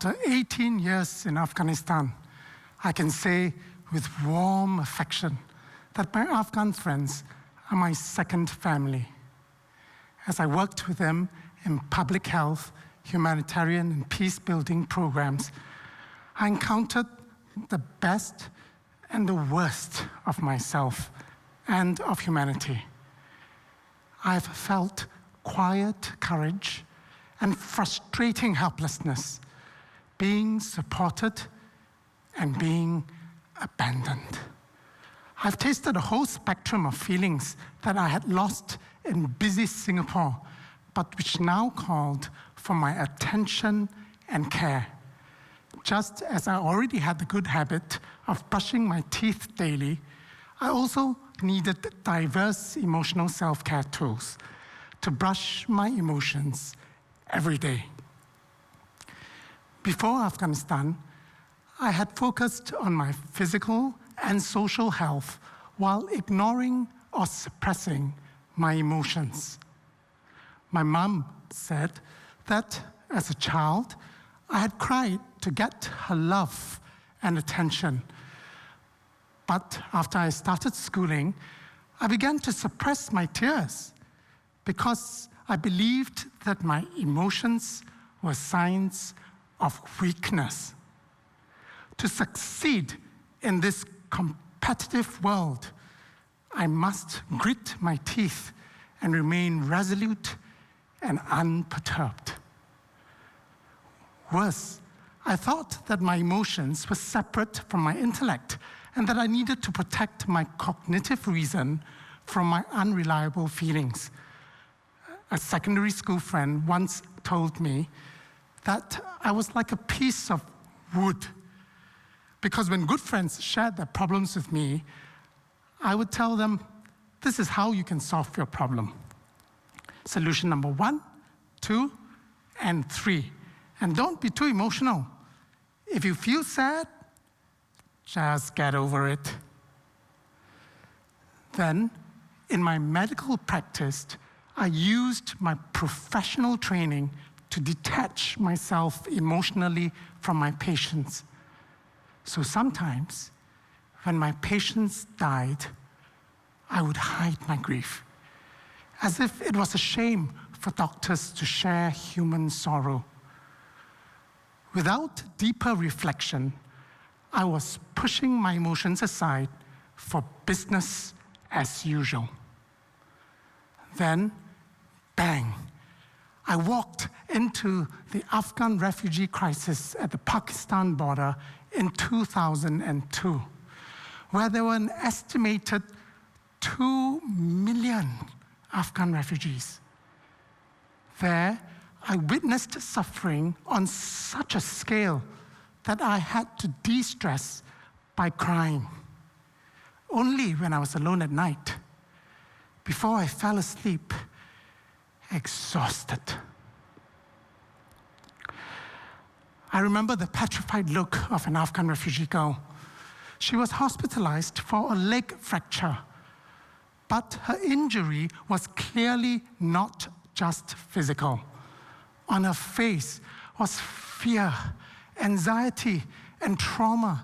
After 18 years in Afghanistan, I can say with warm affection that my Afghan friends are my second family. As I worked with them in public health, humanitarian, and peace-building programs, I encountered the best and the worst of myself and of humanity. I've felt quiet courage and frustrating helplessness, being supported and being abandoned. I've tasted a whole spectrum of feelings that I had lost in busy Singapore, but which now called for my attention and care. Just as I already had the good habit of brushing my teeth daily, I also needed diverse emotional self-care tools to brush my emotions every day. Before Afghanistan, I had focused on my physical and social health while ignoring or suppressing my emotions. My mom said that as a child, I had cried to get her love and attention. But after I started schooling, I began to suppress my tears because I believed that my emotions were signs of weakness. To succeed in this competitive world, I must grit my teeth and remain resolute and unperturbed. Worse, I thought that my emotions were separate from my intellect and that I needed to protect my cognitive reason from my unreliable feelings. A secondary school friend once told me that I was like a piece of wood, because when good friends shared their problems with me, I would tell them, this is how you can solve your problem. Solution number 1, 2, and 3. And don't be too emotional. If you feel sad, just get over it. Then, in my medical practice, I used my professional training to detach myself emotionally from my patients. So sometimes, when my patients died, I would hide my grief, as if it was a shame for doctors to share human sorrow. Without deeper reflection, I was pushing my emotions aside for business as usual. Then, bang, I walked into the Afghan refugee crisis at the Pakistan border in 2002, where there were an estimated 2 million Afghan refugees. There, I witnessed suffering on such a scale that I had to de-stress by crying. Only when I was alone at night, before I fell asleep, exhausted. I remember the petrified look of an Afghan refugee girl. She was hospitalized for a leg fracture, but her injury was clearly not just physical. On her face was fear, anxiety, and trauma,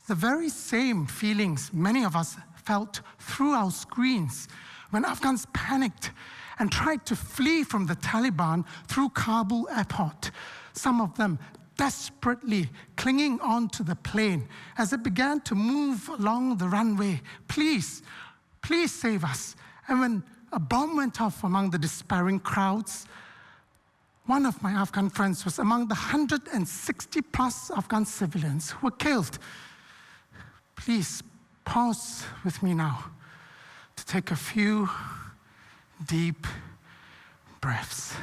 the very same feelings many of us felt through our screens when Afghans panicked and tried to flee from the Taliban through Kabul airport, some of them desperately clinging onto the plane as it began to move along the runway. Please, please save us. And when a bomb went off among the despairing crowds, one of my Afghan friends was among the 160 plus Afghan civilians who were killed. Please pause with me now to take a few deep breaths.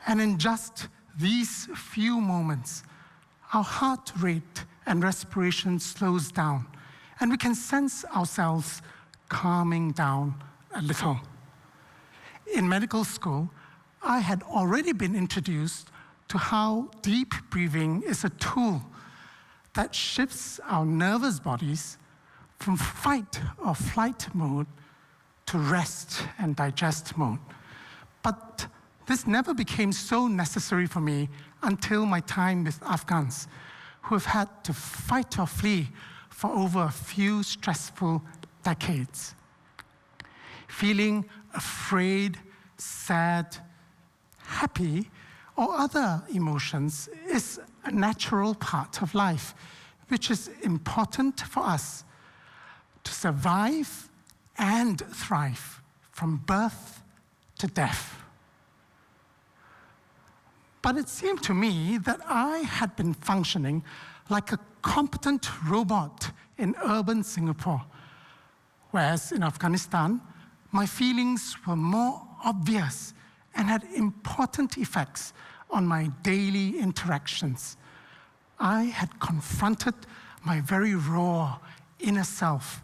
And in just these few moments, our heart rate and respiration slows down, and we can sense ourselves calming down a little. In medical school, I had already been introduced to how deep breathing is a tool that shifts our nervous bodies from fight or flight mode to rest and digest mode. But this never became so necessary for me until my time with Afghans who have had to fight or flee for over a few stressful decades. Feeling afraid, sad, happy, or other emotions is a natural part of life, which is important for us to survive and thrive from birth to death. But it seemed to me that I had been functioning like a competent robot in urban Singapore, whereas in Afghanistan, my feelings were more obvious and had important effects on my daily interactions. I had confronted my very raw inner self,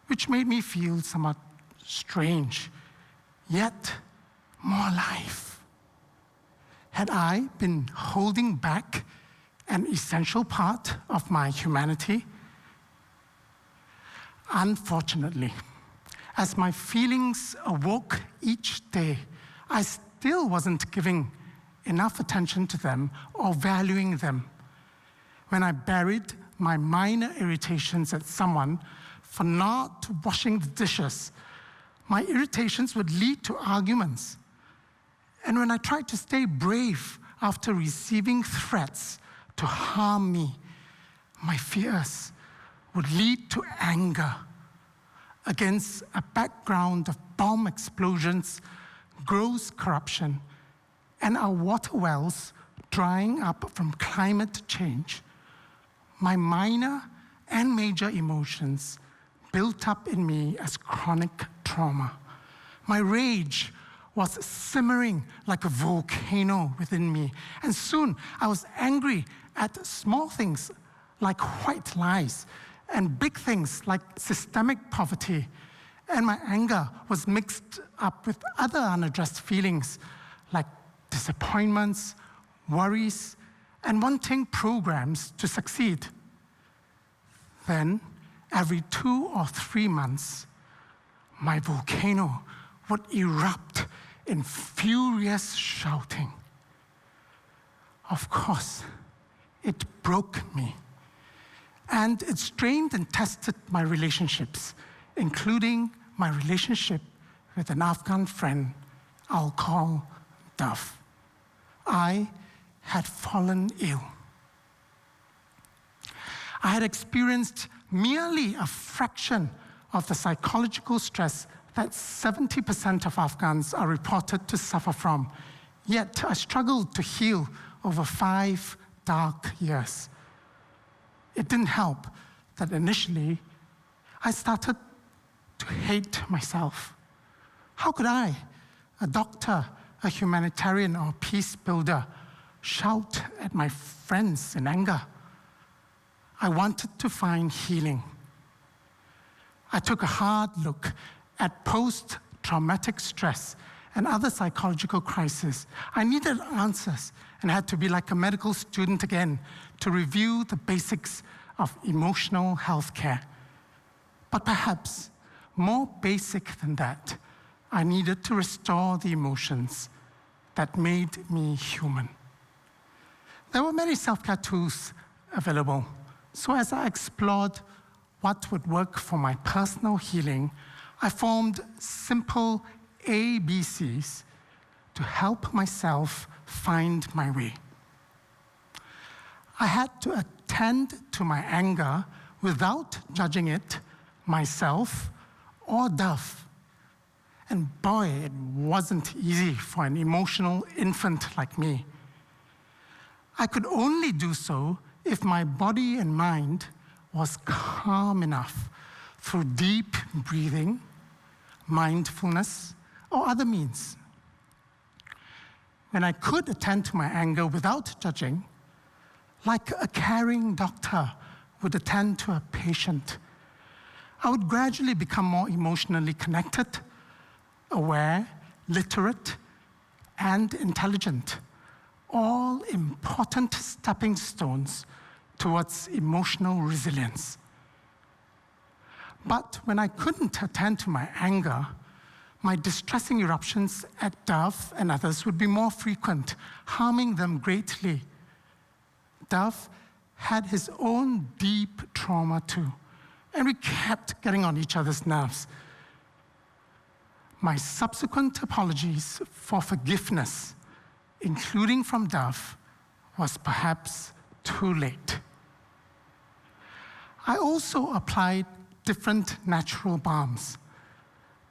which made me feel somewhat strange, yet more alive. Had I been holding back an essential part of my humanity? Unfortunately, as my feelings awoke each day, I still wasn't giving enough attention to them or valuing them. When I buried my minor irritations at someone for not washing the dishes, my irritations would lead to arguments. And when I tried to stay brave after receiving threats to harm me, my fears would lead to anger against a background of bomb explosions, gross corruption, and our water wells drying up from climate change. My minor and major emotions built up in me as chronic trauma. My rage was simmering like a volcano within me, and soon I was angry at small things like white lies and big things like systemic poverty. And my anger was mixed up with other unaddressed feelings like disappointments, worries, and wanting programs to succeed. Then, every 2 or 3 months, my volcano would erupt in furious shouting. Of course, it broke me, and it strained and tested my relationships, including my relationship with an Afghan friend I'll call Dove. I had fallen ill. I had experienced merely a fraction of the psychological stress that 70% of Afghans are reported to suffer from. Yet I struggled to heal over 5 dark years. It didn't help that initially I started to hate myself. How could I, a doctor, a humanitarian, or peace builder, shout at my friends in anger? I wanted to find healing. I took a hard look at post-traumatic stress and other psychological crises. I needed answers and had to be like a medical student again to review the basics of emotional health care. But perhaps more basic than that, I needed to restore the emotions that made me human. There were many self-care tools available. So as I explored what would work for my personal healing, I formed simple ABCs to help myself find my way. I had to attend to my anger without judging it, myself, or Dove. And boy, it wasn't easy for an emotional infant like me. I could only do so if my body and mind was calm enough through deep breathing, mindfulness, or other means. When I could attend to my anger without judging, like a caring doctor would attend to a patient, I would gradually become more emotionally connected, aware, literate, and intelligent, all important stepping stones towards emotional resilience. But when I couldn't attend to my anger, my distressing eruptions at Dove and others would be more frequent, harming them greatly. Dove had his own deep trauma too, and we kept getting on each other's nerves. My subsequent apologies for forgiveness, including from Dove, was perhaps too late. I also applied different natural balms.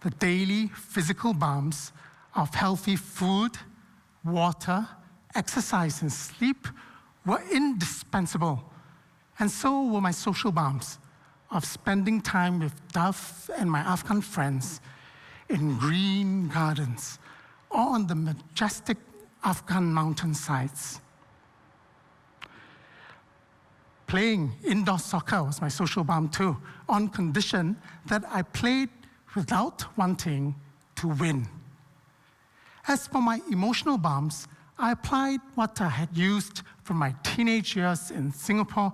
The daily physical balms of healthy food, water, exercise, and sleep were indispensable, and so were my social balms of spending time with Dove and my Afghan friends in green gardens or on the majestic Afghan mountainsides. Playing indoor soccer was my social balm too, on condition that I played without wanting to win. As for my emotional balms, I applied what I had used from my teenage years in Singapore,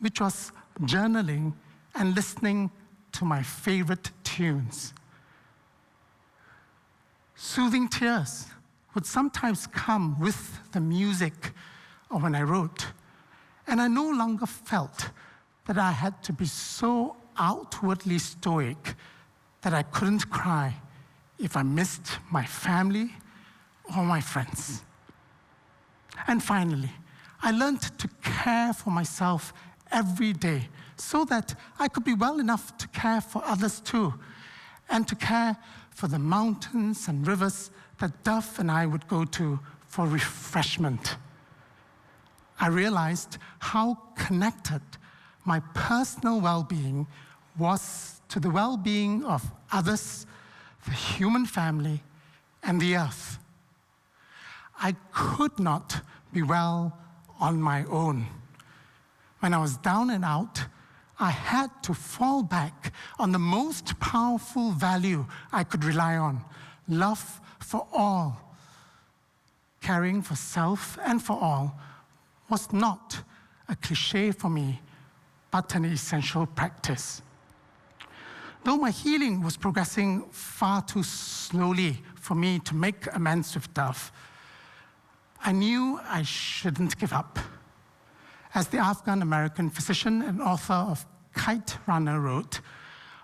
which was journaling and listening to my favorite tunes. Soothing tears would sometimes come with the music or when I wrote, and I no longer felt that I had to be so outwardly stoic that I couldn't cry if I missed my family or my friends. And finally, I learned to care for myself every day so that I could be well enough to care for others too, and to care for the mountains and rivers that Dove and I would go to for refreshment. I realized how connected my personal well-being was to the well-being of others, the human family, and the earth. I could not be well on my own. When I was down and out, I had to fall back on the most powerful value I could rely on, love for all. Caring for self and for all was not a cliche for me, but an essential practice. Though my healing was progressing far too slowly for me to make amends with Dove, I knew I shouldn't give up. As the Afghan-American physician and author of Kite Runner wrote,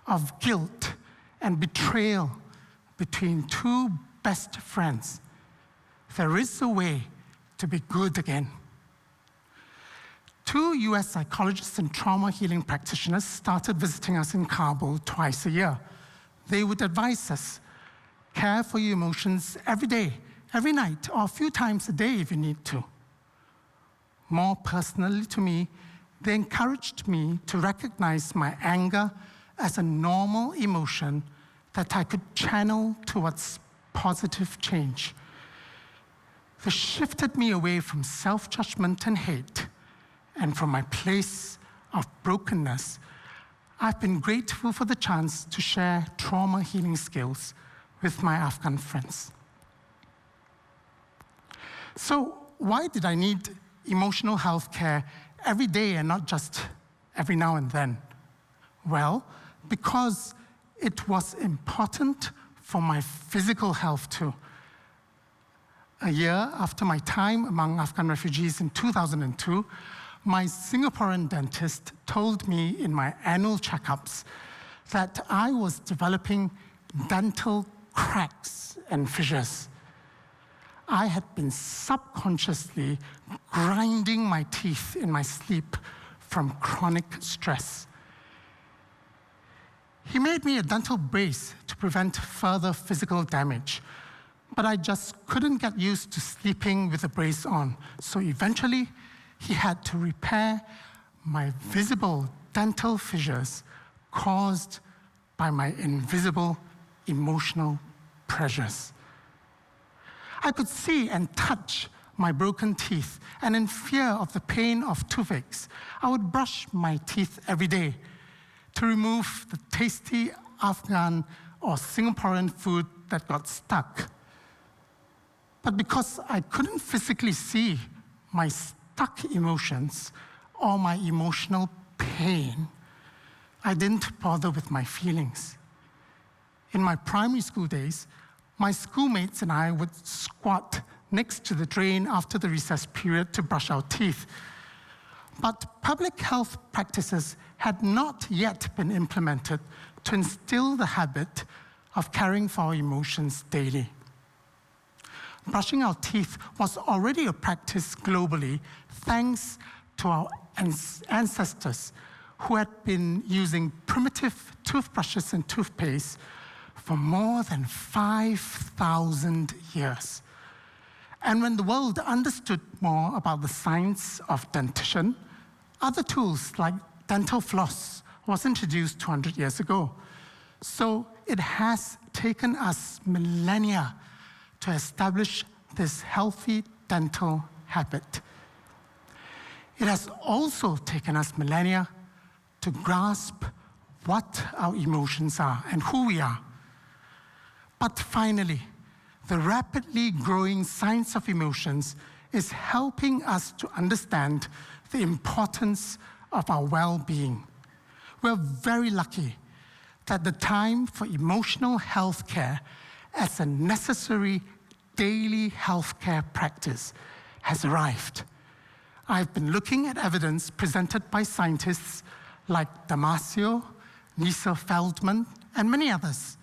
of guilt and betrayal between two best friends, there is a way to be good again. 2 US psychologists and trauma healing practitioners started visiting us in Kabul twice a year. They would advise us, care for your emotions every day, every night, or a few times a day if you need to. More personally to me, they encouraged me to recognize my anger as a normal emotion that I could channel towards positive change. They shifted me away from self-judgment and hate, and from my place of brokenness, I've been grateful for the chance to share trauma healing skills with my Afghan friends. So why did I need emotional health care every day and not just every now and then? Well, because it was important for my physical health too. A year after my time among Afghan refugees in 2002, my Singaporean dentist told me in my annual checkups that I was developing dental cracks and fissures. I had been subconsciously grinding my teeth in my sleep from chronic stress. He made me a dental brace to prevent further physical damage, but I just couldn't get used to sleeping with the brace on, so eventually he had to repair my visible dental fissures caused by my invisible emotional pressures. I could see and touch my broken teeth, and in fear of the pain of toothaches, I would brush my teeth every day to remove the tasty Afghan or Singaporean food that got stuck. But because I couldn't physically see my stuck emotions or my emotional pain, I didn't bother with my feelings. In my primary school days, my schoolmates and I would squat next to the drain after the recess period to brush our teeth. But public health practices had not yet been implemented to instill the habit of caring for our emotions daily. Brushing our teeth was already a practice globally thanks to our ancestors who had been using primitive toothbrushes and toothpaste for more than 5,000 years. And when the world understood more about the science of dentition, other tools like dental floss was introduced 200 years ago. So it has taken us millennia to establish this healthy dental habit. It has also taken us millennia to grasp what our emotions are and who we are. But finally, the rapidly growing science of emotions is helping us to understand the importance of our well-being. We're very lucky that the time for emotional health care as a necessary daily healthcare practice has arrived. I've been looking at evidence presented by scientists like Damasio, Lisa Feldman, and many others.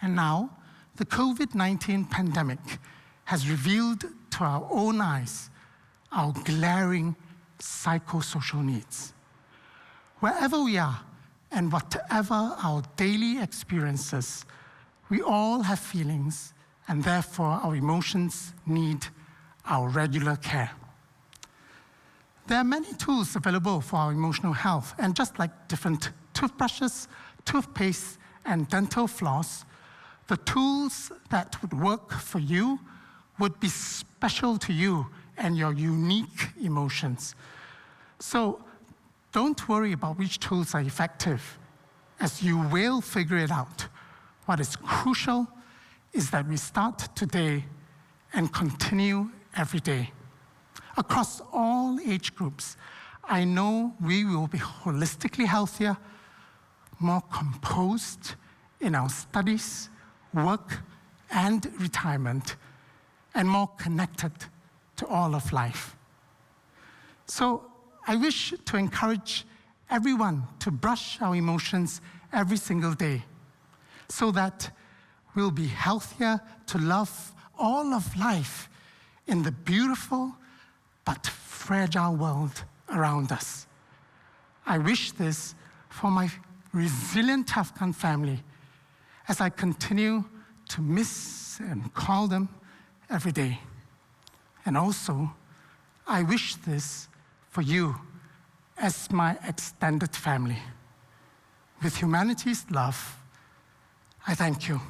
And now, the COVID-19 pandemic has revealed to our own eyes our glaring psychosocial needs. Wherever we are and whatever our daily experiences, we all have feelings, and therefore our emotions need our regular care. There are many tools available for our emotional health, and just like different toothbrushes, toothpaste, and dental floss, the tools that would work for you would be special to you and your unique emotions. So don't worry about which tools are effective, as you will figure it out. What is crucial is that we start today and continue every day. Across all age groups, I know we will be holistically healthier, more composed in our studies, work, and retirement, and more connected to all of life. So I wish to encourage everyone to brush our emotions every single day so that we'll be healthier to love all of life in the beautiful but fragile world around us. I wish this for my resilient Afghan family as I continue to miss and call them every day. And also, I wish this for you as my extended family. With humanity's love, I thank you.